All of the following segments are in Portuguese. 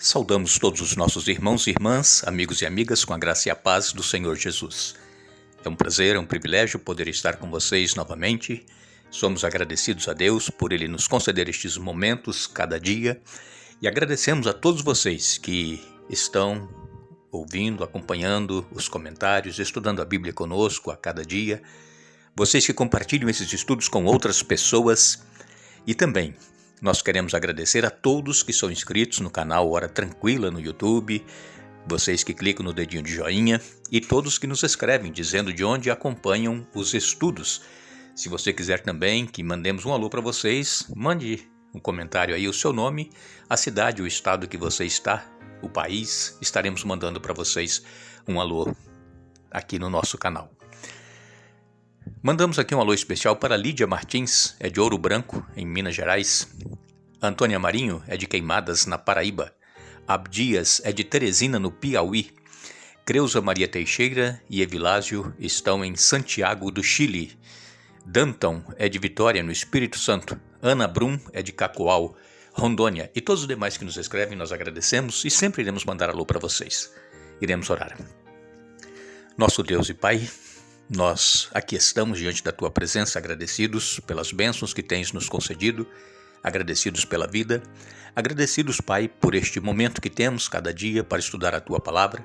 Saudamos todos os nossos irmãos e irmãs, amigos e amigas, com a graça e a paz do Senhor Jesus. É um prazer, é um privilégio poder estar com vocês novamente. Somos agradecidos a Deus por Ele nos conceder estes momentos cada dia e agradecemos a todos vocês que estão ouvindo, acompanhando os comentários, estudando a Bíblia conosco a cada dia. Vocês que compartilham esses estudos com outras pessoas e também nós queremos agradecer a todos que são inscritos no canal Hora Tranquila no YouTube, vocês que clicam no dedinho de joinha e todos que nos escrevem dizendo de onde acompanham os estudos. Se você quiser também que mandemos um alô para vocês, mande um comentário aí, o seu nome, a cidade, o estado que você está, o país, estaremos mandando para vocês um alô aqui no nosso canal. Mandamos aqui um alô especial para Lídia Martins, é de Ouro Branco, em Minas Gerais. Antônia Marinho é de Queimadas, na Paraíba. Abdias é de Teresina, no Piauí. Creuza Maria Teixeira e Evilásio estão em Santiago do Chile. Danton é de Vitória, no Espírito Santo. Ana Brum é de Cacoal, Rondônia. E todos os demais que nos escrevem, nós agradecemos e sempre iremos mandar alô para vocês. Iremos orar. Nosso Deus e Pai, nós aqui estamos diante da Tua presença, agradecidos pelas bênçãos que Tens nos concedido, agradecidos pela vida, agradecidos, Pai, por este momento que temos cada dia para estudar a Tua Palavra.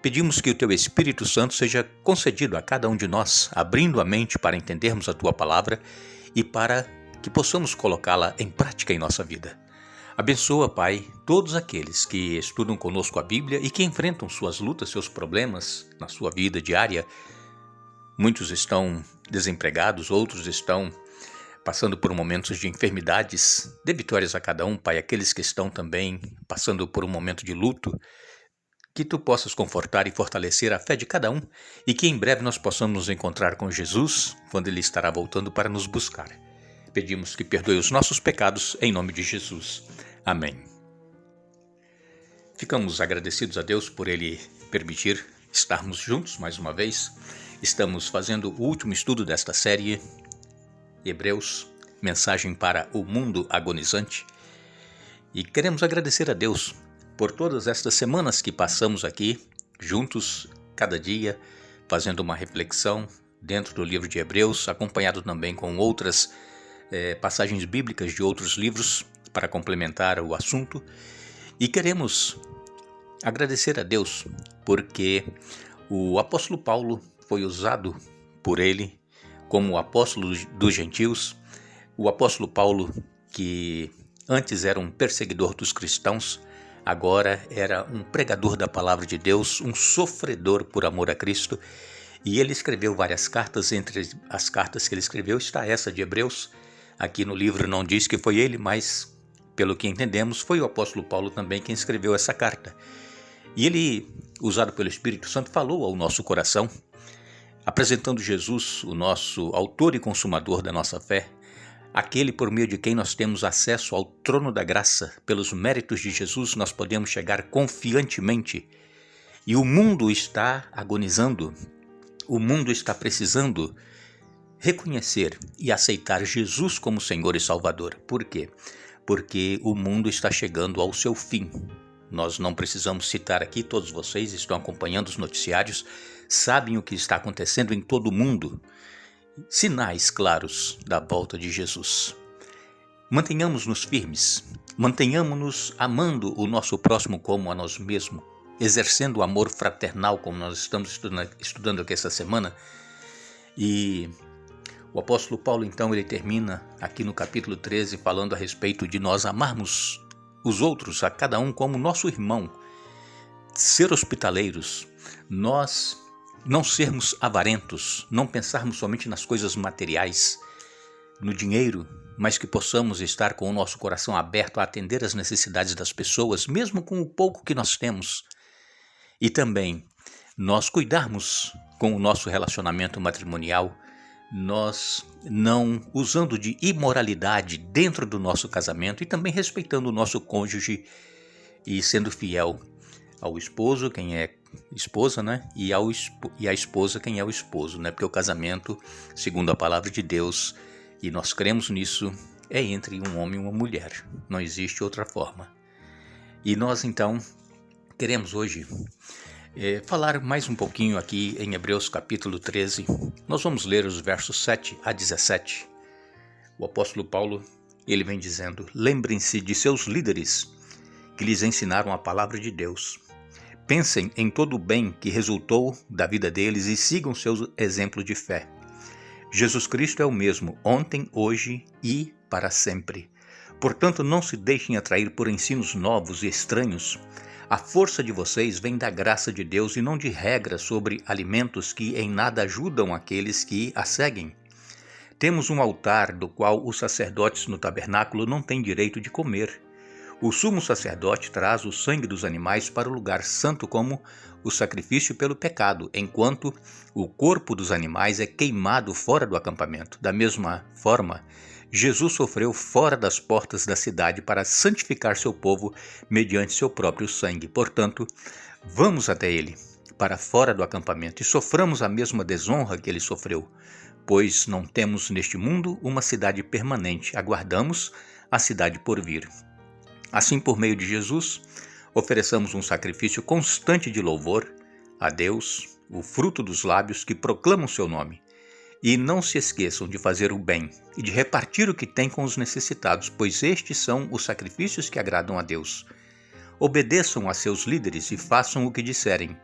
Pedimos que o Teu Espírito Santo seja concedido a cada um de nós, abrindo a mente para entendermos a Tua Palavra e para que possamos colocá-la em prática em nossa vida. Abençoa, Pai, todos aqueles que estudam conosco a Bíblia e que enfrentam suas lutas, seus problemas na sua vida diária. Muitos estão desempregados, outros estão passando por momentos de enfermidades. Dê vitórias a cada um, Pai, aqueles que estão também passando por um momento de luto, que Tu possas confortar e fortalecer a fé de cada um e que em breve nós possamos nos encontrar com Jesus quando Ele estará voltando para nos buscar. Pedimos que perdoe os nossos pecados em nome de Jesus. Amém. Ficamos agradecidos a Deus por Ele permitir estarmos juntos mais uma vez. Estamos fazendo o último estudo desta série, Hebreus, Mensagem para o Mundo Agonizante. E queremos agradecer a Deus por todas estas semanas que passamos aqui, juntos, cada dia, fazendo uma reflexão dentro do livro de Hebreus, acompanhado também com outras passagens bíblicas de outros livros para complementar o assunto. E queremos agradecer a Deus porque o apóstolo Paulo foi usado por Ele como apóstolo dos gentios. O apóstolo Paulo, que antes era um perseguidor dos cristãos, agora era um pregador da palavra de Deus, um sofredor por amor a Cristo. E ele escreveu várias cartas. Entre as cartas que ele escreveu está essa de Hebreus. Aqui no livro não diz que foi ele, mas pelo que entendemos foi o apóstolo Paulo também quem escreveu essa carta. E ele, usado pelo Espírito Santo, falou ao nosso coração, apresentando Jesus, o nosso autor e consumador da nossa fé, aquele por meio de quem nós temos acesso ao trono da graça. Pelos méritos de Jesus nós podemos chegar confiantemente. E o mundo está agonizando, o mundo está precisando reconhecer e aceitar Jesus como Senhor e Salvador. Por quê? Porque o mundo está chegando ao seu fim. Nós não precisamos citar aqui, todos vocês estão acompanhando os noticiários, sabem o que está acontecendo em todo o mundo. Sinais claros da volta de Jesus. Mantenhamos-nos firmes, mantenhamos-nos amando o nosso próximo como a nós mesmos, exercendo o amor fraternal como nós estamos estudando aqui essa semana. E o apóstolo Paulo, então, ele termina aqui no capítulo 13 falando a respeito de nós amarmos os outros, a cada um como nosso irmão, ser hospitaleiros, nós não sermos avarentos, não pensarmos somente nas coisas materiais, no dinheiro, mas que possamos estar com o nosso coração aberto a atender às necessidades das pessoas, mesmo com o pouco que nós temos. E também nós cuidarmos com o nosso relacionamento matrimonial, nós não usando de imoralidade dentro do nosso casamento e também respeitando o nosso cônjuge e sendo fiel ao esposo, quem é esposa, né? E a esposa, quem é o esposo, né? Porque o casamento, segundo a palavra de Deus, e nós cremos nisso, é entre um homem e uma mulher. Não existe outra forma. E nós então queremos hoje falar mais um pouquinho aqui em Hebreus capítulo 13. Nós vamos ler os versos 7 a 17. O apóstolo Paulo, ele vem dizendo: lembrem-se de seus líderes que lhes ensinaram a palavra de Deus. Pensem em todo o bem que resultou da vida deles e sigam seus exemplos de fé. Jesus Cristo é o mesmo ontem, hoje e para sempre. Portanto, não se deixem atrair por ensinos novos e estranhos. A força de vocês vem da graça de Deus e não de regras sobre alimentos que em nada ajudam aqueles que a seguem. Temos um altar do qual os sacerdotes no tabernáculo não têm direito de comer. O sumo sacerdote traz o sangue dos animais para o lugar santo como o sacrifício pelo pecado, enquanto o corpo dos animais é queimado fora do acampamento. Da mesma forma, Jesus sofreu fora das portas da cidade para santificar seu povo mediante seu próprio sangue. Portanto, vamos até ele, para fora do acampamento, e soframos a mesma desonra que ele sofreu, pois não temos neste mundo uma cidade permanente, aguardamos a cidade por vir. Assim, por meio de Jesus, ofereçamos um sacrifício constante de louvor a Deus, o fruto dos lábios que proclamam seu nome. E não se esqueçam de fazer o bem e de repartir o que tem com os necessitados, pois estes são os sacrifícios que agradam a Deus. Obedeçam a seus líderes e façam o que disserem.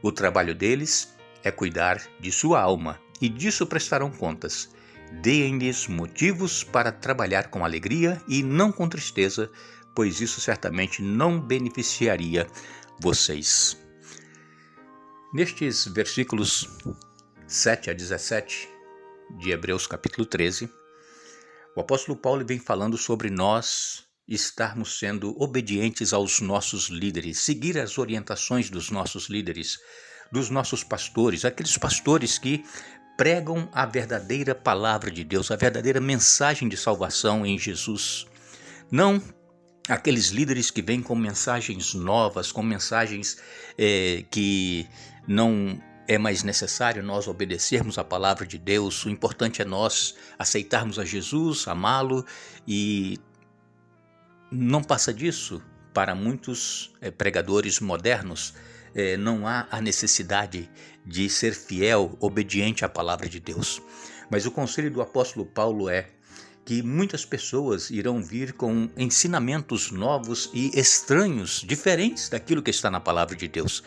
O trabalho deles é cuidar de sua alma, e disso prestarão contas. Deem-lhes motivos para trabalhar com alegria e não com tristeza, pois isso certamente não beneficiaria vocês. Nestes versículos 7 a 17 de Hebreus capítulo 13, o apóstolo Paulo vem falando sobre nós estarmos sendo obedientes aos nossos líderes, seguir as orientações dos nossos líderes, dos nossos pastores, aqueles pastores que pregam a verdadeira palavra de Deus, a verdadeira mensagem de salvação em Jesus. Não aqueles líderes que vêm com mensagens novas, com mensagens que não é mais necessário nós obedecermos à palavra de Deus. O importante é nós aceitarmos a Jesus, amá-lo, e não passa disso. Para muitos pregadores modernos, não há a necessidade de ser fiel, obediente à palavra de Deus. Mas o conselho do apóstolo Paulo é que muitas pessoas irão vir com ensinamentos novos e estranhos, diferentes daquilo que está na palavra de Deus.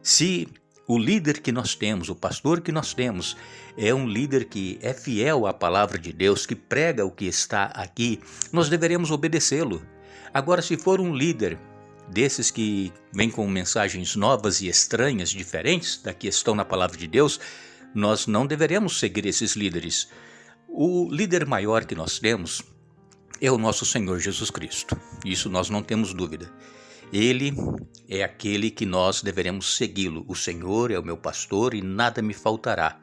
Se o líder que nós temos, o pastor que nós temos, é um líder que é fiel à palavra de Deus, que prega o que está aqui, nós deveremos obedecê-lo. Agora, se for um líder desses que vem com mensagens novas e estranhas, diferentes da que estão na palavra de Deus, nós não deveremos seguir esses líderes. O líder maior que nós temos é o nosso Senhor Jesus Cristo. Isso nós não temos dúvida. Ele é aquele que nós deveremos segui-lo. O Senhor é o meu pastor e nada me faltará.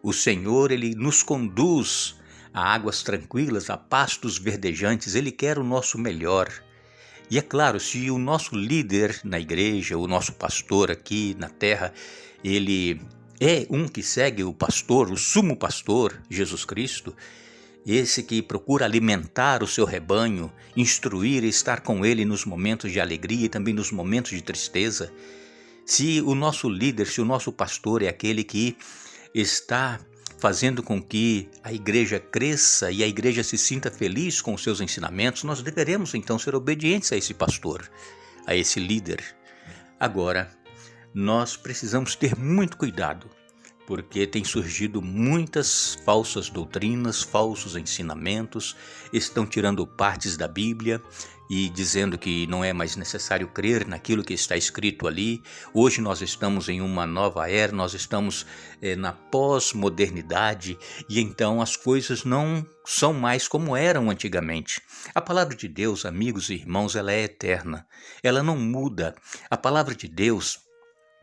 O Senhor, ele nos conduz a águas tranquilas, a pastos verdejantes. Ele quer o nosso melhor. E é claro, se o nosso líder na igreja, o nosso pastor aqui na terra, ele é um que segue o pastor, o sumo pastor, Jesus Cristo, esse que procura alimentar o seu rebanho, instruir e estar com ele nos momentos de alegria e também nos momentos de tristeza. Se o nosso líder, se o nosso pastor é aquele que está fazendo com que a igreja cresça e a igreja se sinta feliz com os seus ensinamentos, nós deveremos então ser obedientes a esse pastor, a esse líder. Agora, nós precisamos ter muito cuidado, porque tem surgido muitas falsas doutrinas, falsos ensinamentos, estão tirando partes da Bíblia e dizendo que não é mais necessário crer naquilo que está escrito ali. Hoje nós estamos em uma nova era, nós estamos na pós-modernidade, e então as coisas não são mais como eram antigamente. A palavra de Deus, amigos e irmãos, ela é eterna, ela não muda. A palavra de Deus,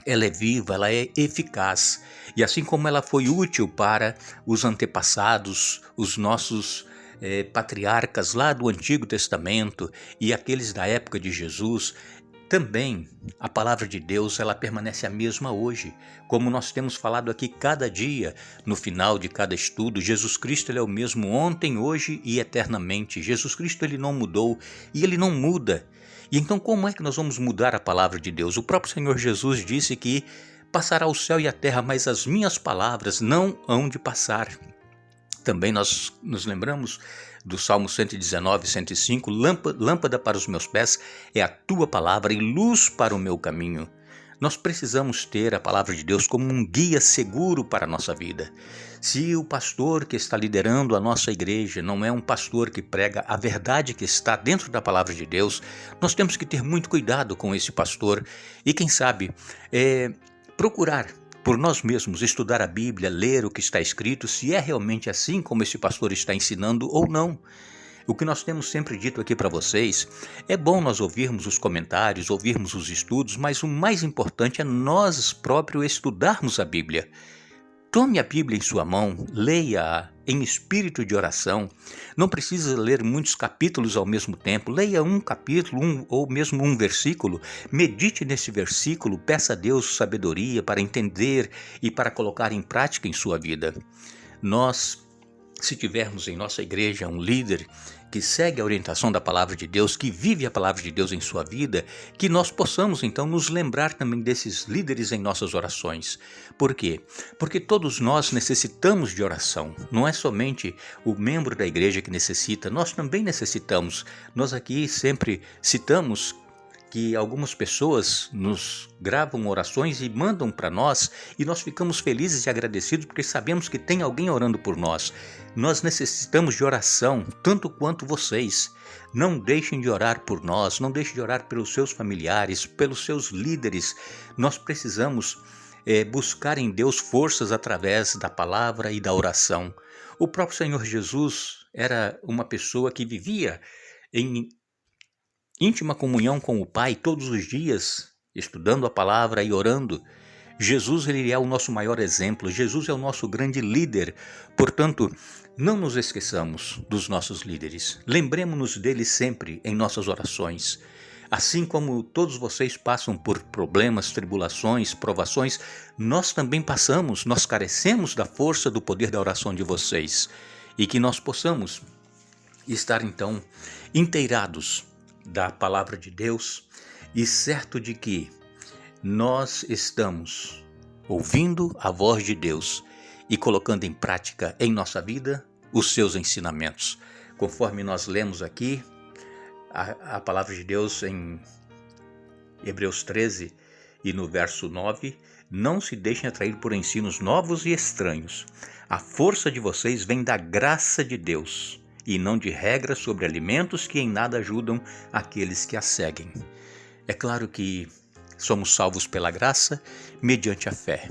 ela é viva, ela é eficaz, e assim como ela foi útil para os antepassados, os nossos patriarcas lá do Antigo Testamento e aqueles da época de Jesus, também a palavra de Deus, ela permanece a mesma hoje. Como nós temos falado aqui cada dia, no final de cada estudo, Jesus Cristo, ele é o mesmo ontem, hoje e eternamente. Jesus Cristo, ele não mudou e ele não muda. E então como é que nós vamos mudar a palavra de Deus? O próprio Senhor Jesus disse que passará o céu e a terra, mas as minhas palavras não hão de passar. Também nós nos lembramos do Salmo 119, 105, lâmpada para os meus pés é a tua palavra e luz para o meu caminho. Nós precisamos ter a palavra de Deus como um guia seguro para a nossa vida. Se o pastor que está liderando a nossa igreja não é um pastor que prega a verdade que está dentro da palavra de Deus, nós temos que ter muito cuidado com esse pastor e, quem sabe, procurar por nós mesmos estudar a Bíblia, ler o que está escrito, se é realmente assim como esse pastor está ensinando ou não. O que nós temos sempre dito aqui para vocês, é bom nós ouvirmos os comentários, ouvirmos os estudos, mas o mais importante é nós próprios estudarmos a Bíblia. Tome a Bíblia em sua mão, leia-a em espírito de oração. Não precisa ler muitos capítulos ao mesmo tempo. Leia um capítulo, ou mesmo um versículo. Medite nesse versículo, peça a Deus sabedoria para entender e para colocar em prática em sua vida. Nós, se tivermos em nossa igreja um líder que segue a orientação da palavra de Deus, que vive a palavra de Deus em sua vida, que nós possamos então nos lembrar também desses líderes em nossas orações. Por quê? Porque todos nós necessitamos de oração. Não é somente o membro da igreja que necessita, nós também necessitamos. Nós aqui sempre citamos que algumas pessoas nos gravam orações e mandam para nós e nós ficamos felizes e agradecidos porque sabemos que tem alguém orando por nós. Nós necessitamos de oração, tanto quanto vocês. Não deixem de orar por nós, não deixem de orar pelos seus familiares, pelos seus líderes. Nós precisamos buscar em Deus forças através da palavra e da oração. O próprio Senhor Jesus era uma pessoa que vivia em íntima comunhão com o Pai todos os dias, estudando a palavra e orando. Jesus, ele é o nosso maior exemplo, Jesus é o nosso grande líder. Portanto, não nos esqueçamos dos nossos líderes. Lembremos-nos deles sempre em nossas orações. Assim como todos vocês passam por problemas, tribulações, provações, nós também passamos, nós carecemos da força, do poder da oração de vocês. E que nós possamos estar então inteirados da palavra de Deus e certo de que nós estamos ouvindo a voz de Deus e colocando em prática em nossa vida os seus ensinamentos. Conforme nós lemos aqui a palavra de Deus em Hebreus 13 e no verso 9, não se deixem atrair por ensinos novos e estranhos. A força de vocês vem da graça de Deus e não de regras sobre alimentos que em nada ajudam aqueles que a seguem. É claro que somos salvos pela graça mediante a fé.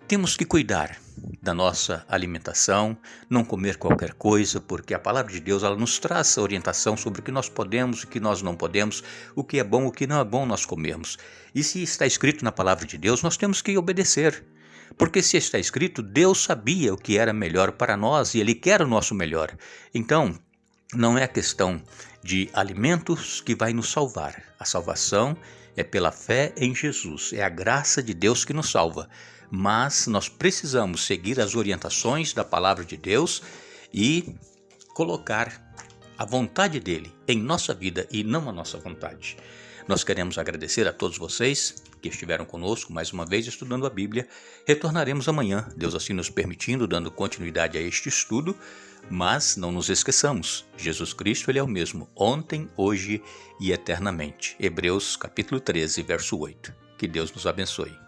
Temos que cuidar da nossa alimentação, não comer qualquer coisa, porque a palavra de Deus ela nos traz a orientação sobre o que nós podemos e o que nós não podemos, o que é bom e o que não é bom nós comermos. E se está escrito na palavra de Deus, nós temos que obedecer. Porque se está escrito, Deus sabia o que era melhor para nós e Ele quer o nosso melhor. Então, não é a questão de alimentos que vai nos salvar. A salvação é pela fé em Jesus, é a graça de Deus que nos salva. Mas nós precisamos seguir as orientações da palavra de Deus e colocar a vontade dele em nossa vida e não a nossa vontade. Nós queremos agradecer a todos vocês que estiveram conosco mais uma vez estudando a Bíblia. Retornaremos amanhã, Deus assim nos permitindo, dando continuidade a este estudo, mas não nos esqueçamos, Jesus Cristo ele é o mesmo, ontem, hoje e eternamente. Hebreus capítulo 13, verso 8. Que Deus nos abençoe.